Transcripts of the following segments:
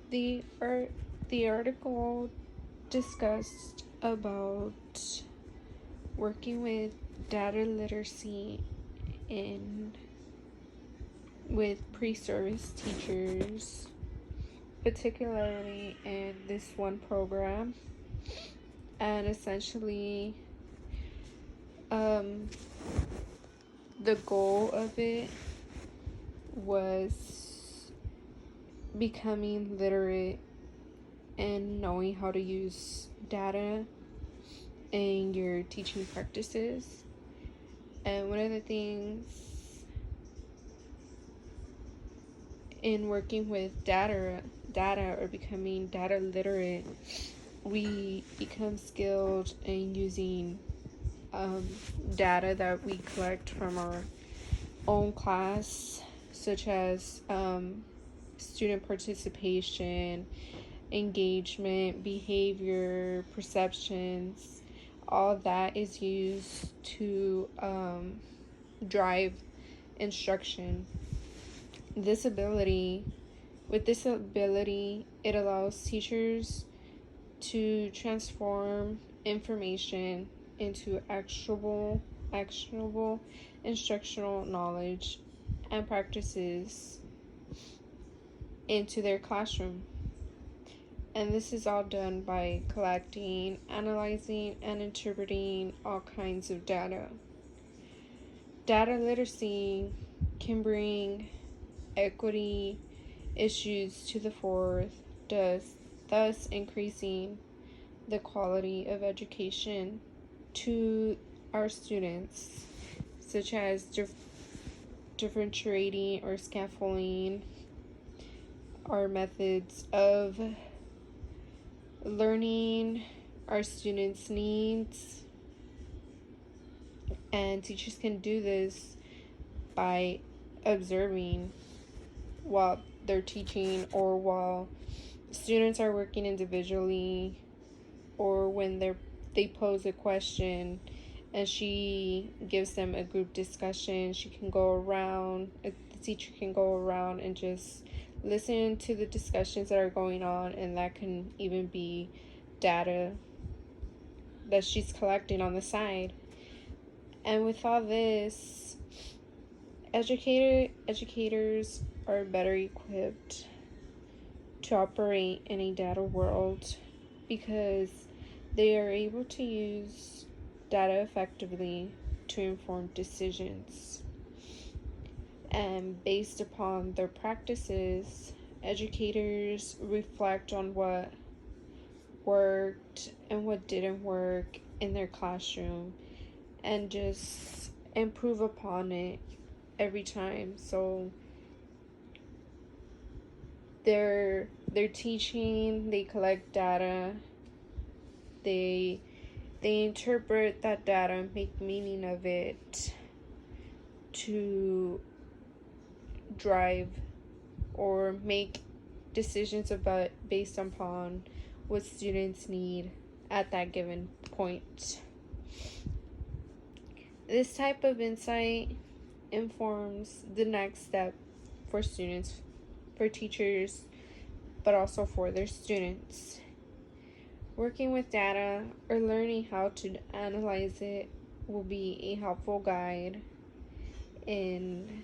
The art the article discussed about working with data literacy in with pre-service teachers, particularly in this one program, and essentially um, the goal of it was becoming literate and knowing how to use data in your teaching practices. And one of the things in working with data or becoming data literate, we become skilled in using data that we collect from our own class, such as student participation, engagement, behavior, perceptions. All that is used to drive instruction. This ability, with this ability, it allows teachers to transform information into actionable instructional knowledge and practices into their classroom. And this is all done by collecting, analyzing, and interpreting all kinds of data. Data literacy can bring equity issues to the fore, thus increasing the quality of education to our students, such as differentiating or scaffolding our methods of learning our students' needs. And teachers can do this by observing while they're teaching, or while students are working individually, or when they pose a question and she gives them a group discussion. She can go around, the teacher can go around and just listen to the discussions that are going on, and that can even be data that she's collecting on the side. And with all this, educators are better equipped to operate in a data world because they are able to use data effectively to inform decisions. And based upon their practices, educators reflect on what worked and what didn't work in their classroom and just improve upon it every time. So they're teaching, they collect data, they interpret that data and make meaning of it to drive or make decisions about based upon what students need at that given point. This type of insight informs the next step for students, for teachers, but also for their students. Working with data or learning how to analyze it will be a helpful guide in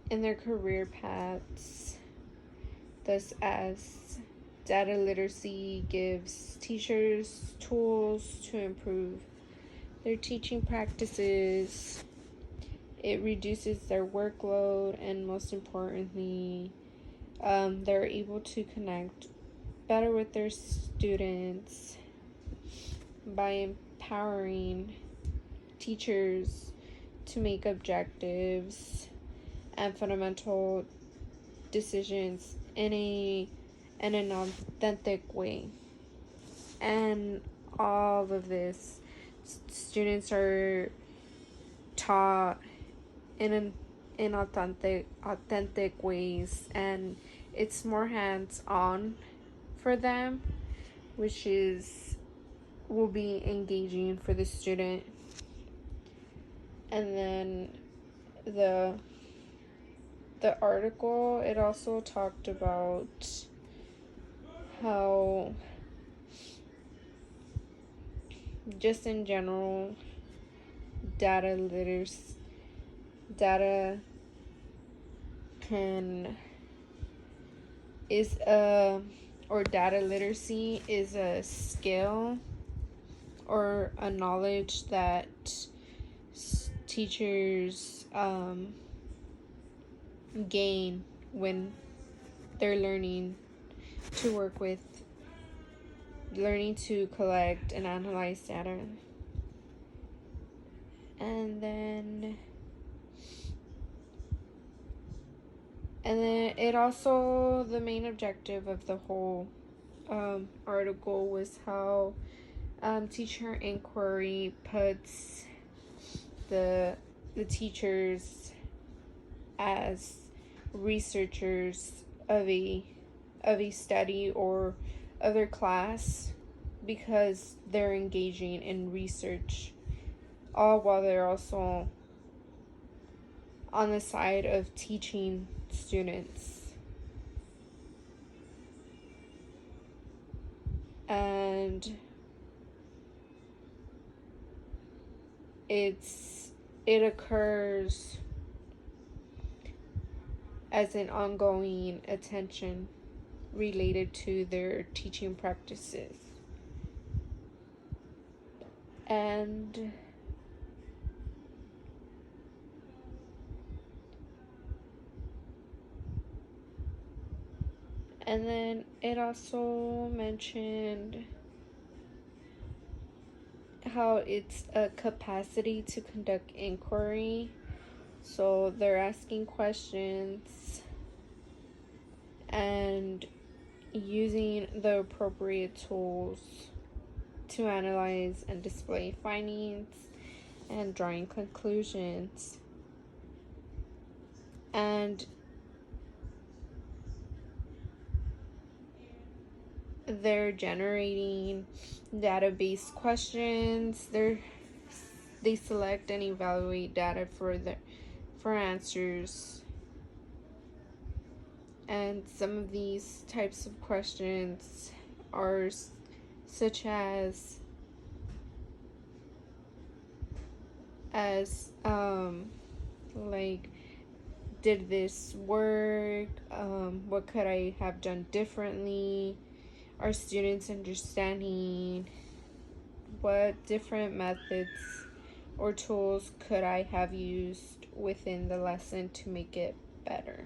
their career paths, thus as data literacy gives teachers tools to improve their teaching practices. It reduces their workload, and most importantly, they're able to connect better with their students by empowering teachers to make objectives and fundamental decisions in an authentic way. And all of this, students are taught in authentic ways, and it's more hands-on for them, which will be engaging for the student. And then the the article, it also talked about how, just in general, data literacy, data can is a or data literacy is a skill or a knowledge that teachers gain when they're learning to collect and analyze data. And then it also, the main objective of the whole article was how teacher inquiry puts the teachers as researchers of a study or other class, because they're engaging in research, all while they're also on the side of teaching students. And it occurs as an ongoing attention related to their teaching practices. And then it also mentioned how it's a capacity to conduct inquiry. So they're asking questions and using the appropriate tools to analyze and display findings and drawing conclusions. And they're generating database questions. They select and evaluate data for answers. And some of these types of questions are such as like, did this work? What could I have done differently? Are students understanding? What different methods or tools could I have used within the lesson to make it better?